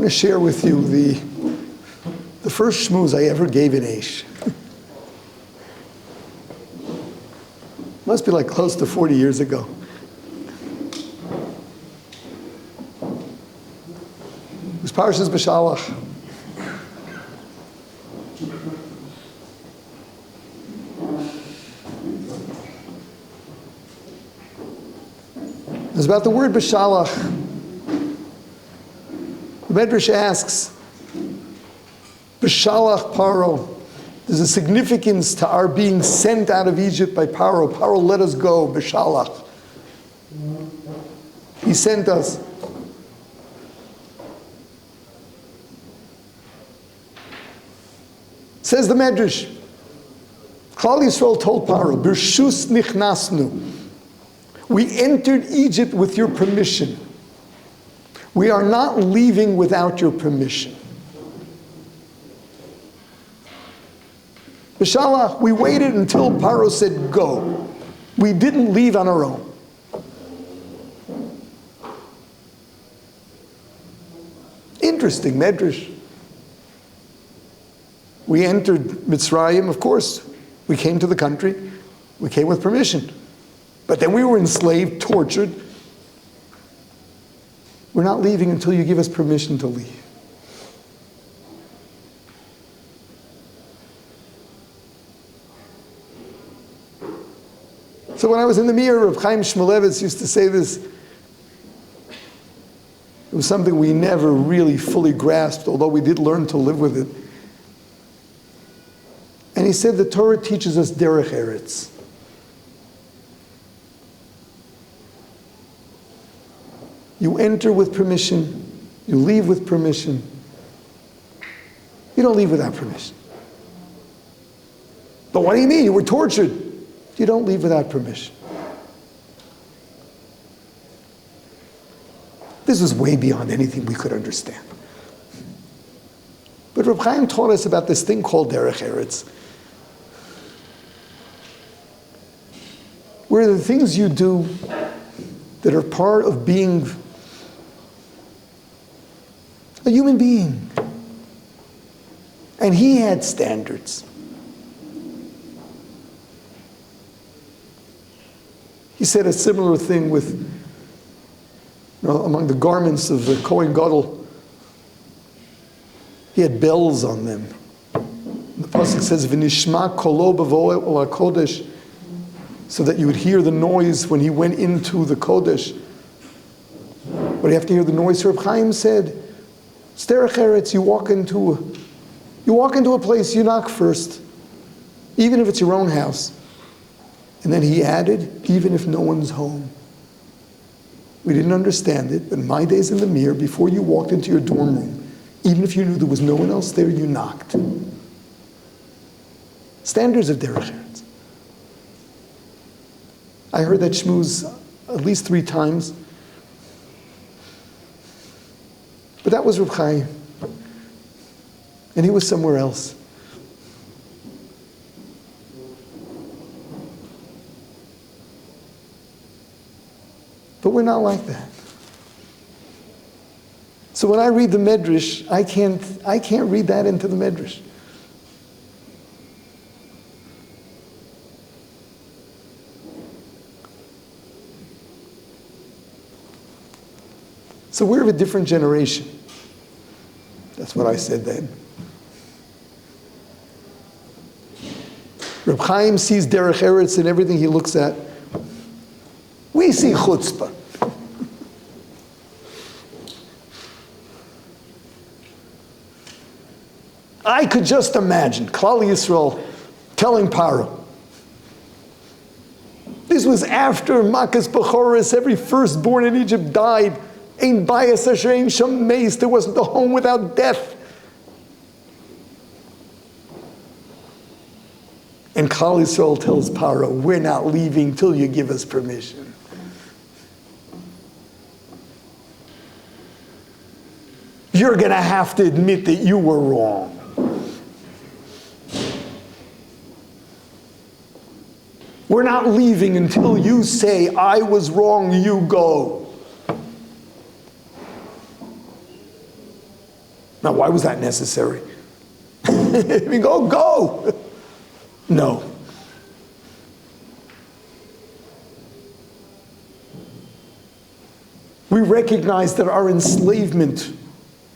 want to share with you the first shmooze I ever gave in Aish. Must be like close to 40 years ago. It was Parshas Beshalach. It was about the word Beshalach. The Medrash asks, Beshalach Paro. There's a significance to our being sent out of Egypt by Paro. Paro let us go, Beshalach. He sent us. Says the Medrash, Klal Yisrael told Paro, Birshus nichnasnu. We entered Egypt with your permission. We are not leaving without your permission. Beshalach, we waited until Paro said go. We didn't leave on our own. Interesting Medrash. We entered Mitzrayim, of course. We came to the country. We came with permission. But then we were enslaved, tortured. We're not leaving until you give us permission to leave. So when I was in the mirror, Reb Chaim Shmulevitz used to say this. It was something we never really fully grasped, although we did learn to live with it. And he said the Torah teaches us derech eretz. You enter with permission, you leave with permission. You don't leave without permission. But what do you mean? You were tortured. You don't leave without permission. This was way beyond anything we could understand. But Reb Chaim taught us about this thing called derech eretz, where the things you do that are part of being a human being. And he had standards. He said a similar thing with, among the garments of the Kohen Gadol, he had bells on them. The pasuk says, "V'nishma kolo b'vo'el kodesh," so that you would hear the noise when he went into the kodesh. But you have to hear the noise. Reb Chaim said, it's derech eretz. You walk into a place, you knock first, even if it's your own house. And then he added, even if no one's home. We didn't understand it, but in my days in the mirror, before you walked into your dorm room, even if you knew there was no one else there, you knocked. Standards of derech eretz. I heard that shmooze at least 3 times. But that was Reb Chaim. And he was somewhere else. But we're not like that. So when I read the Medrash, I can't read that into the Medrash. So we're of a different generation. That's what I said then. Reb Chaim sees derech eretz in everything he looks at. We see chutzpah. I could just imagine Klal Yisrael telling Paro. This was after Makas Bechoros, every firstborn in Egypt died. Ein bayis asher ein sham meis. There wasn't a home without death. And Klal Yisrael tells Paro, we're not leaving till you give us permission. You're going to have to admit that you were wrong. We're not leaving until you say, I was wrong, you go. Now, why was that necessary? I mean, go. No. We recognized that our enslavement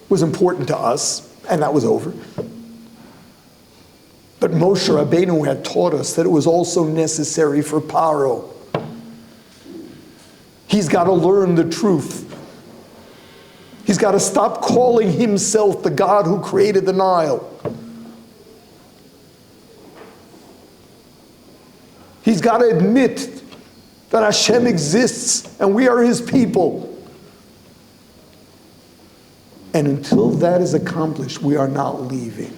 was important to us, and that was over. But Moshe Rabbeinu had taught us that it was also necessary for Paro. He's got to learn the truth. He's got to stop calling himself the God who created the Nile. He's got to admit that Hashem exists and we are his people. And until that is accomplished, we are not leaving.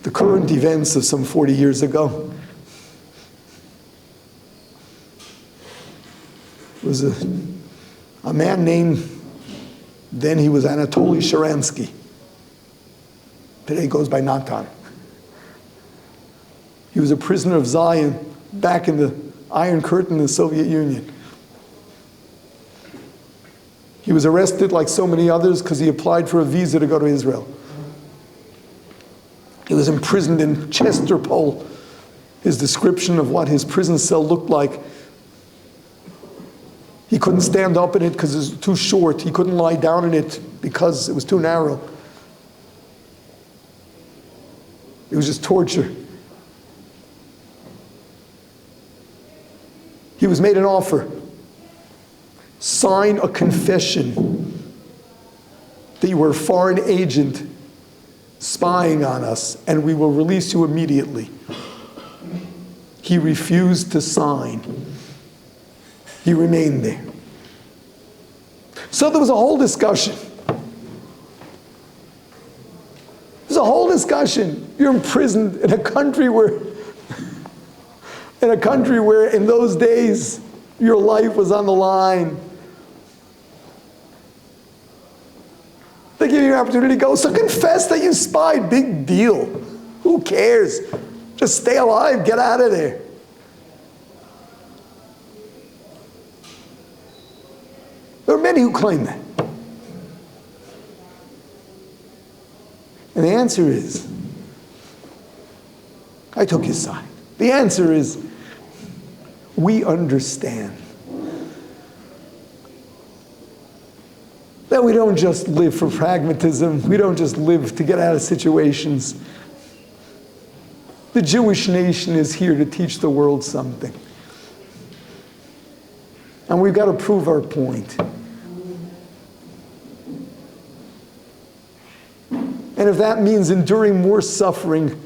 The current events of some 40 years ago was a man named, then he was Anatoly Sharansky. Today he goes by Natan. He was a prisoner of Zion back in the Iron Curtain in the Soviet Union. He was arrested like so many others because he applied for a visa to go to Israel. He was imprisoned in Chesterpol. His description of what his prison cell looked like. He couldn't stand up in it because it was too short. He couldn't lie down in it because it was too narrow. It was just torture. He was made an offer. Sign a confession that you were a foreign agent spying on us, and we will release you immediately. He refused to sign. He remained there. So there was a whole discussion. There's a whole discussion. You're imprisoned in a country where in those days your life was on the line. They give you an opportunity to go. So confess that you spied. Big deal. Who cares? Just stay alive. Get out of there. There are many who claim that. And the answer is, I took his side. The answer is, we understand that we don't just live for pragmatism. We don't just live to get out of situations. The Jewish nation is here to teach the world something. And we've got to prove our point. And if that means enduring more suffering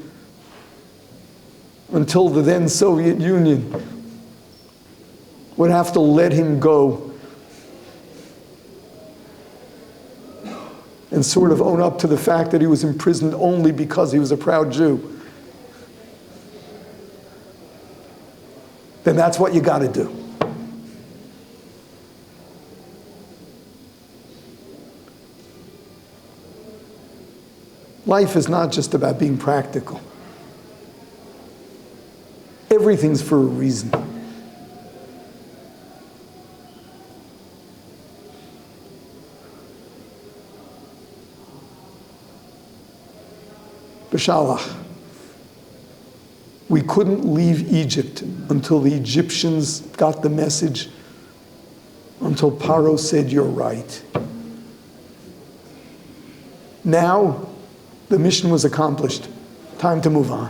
until the then Soviet Union would have to let him go and sort of own up to the fact that he was imprisoned only because he was a proud Jew, then that's what you got to do. Life is not just about being practical. Everything's for a reason. Beshalach. We couldn't leave Egypt until the Egyptians got the message, until Paro said, "You're right." Now, the mission was accomplished. Time to move on.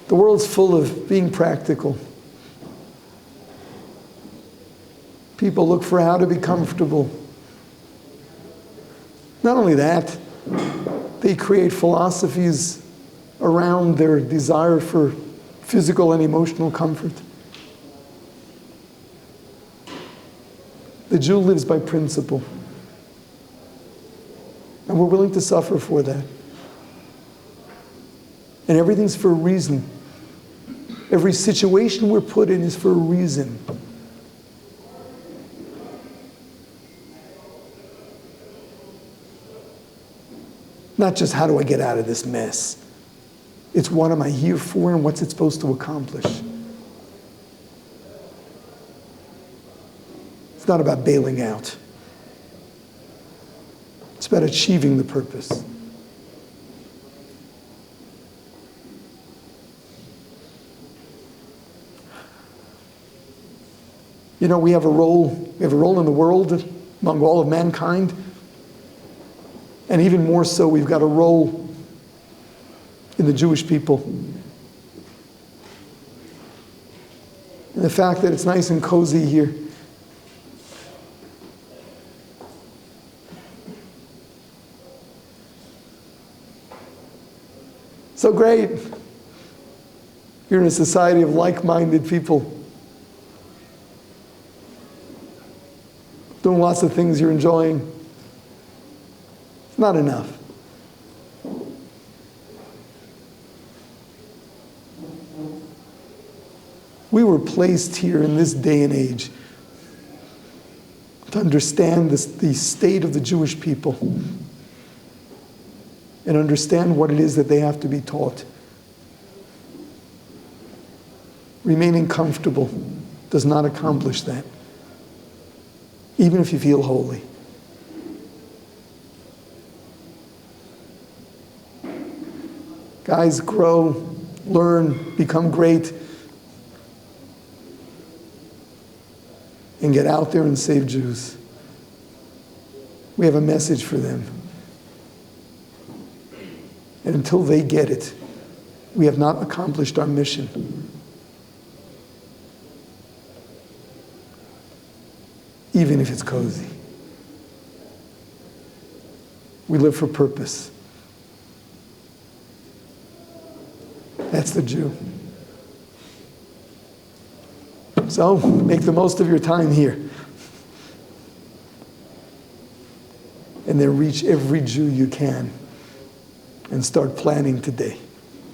The world's full of being practical. People look for how to be comfortable. Not only that, they create philosophies around their desire for physical and emotional comfort. The Jew lives by principle. And we're willing to suffer for that. And everything's for a reason. Every situation we're put in is for a reason. Not just how do I get out of this mess. It's what am I here for and what's it supposed to accomplish. It's not about bailing out. It's about achieving the purpose. You know, we have a role in the world among all of mankind. And even more so, we've got a role in the Jewish people. And the fact that it's nice and cozy here. So great. You're in a society of like-minded people. Doing lots of things you're enjoying. It's not enough. We were placed here in this day and age to understand the state of the Jewish people and understand what it is that they have to be taught. Remaining comfortable does not accomplish that, even if you feel holy. Guys, grow, learn, become great, and get out there and save Jews. We have a message for them. And until they get it, we have not accomplished our mission. Even if it's cozy. We live for purpose. That's the Jew. So, make the most of your time here. And then reach every Jew you can and start planning today.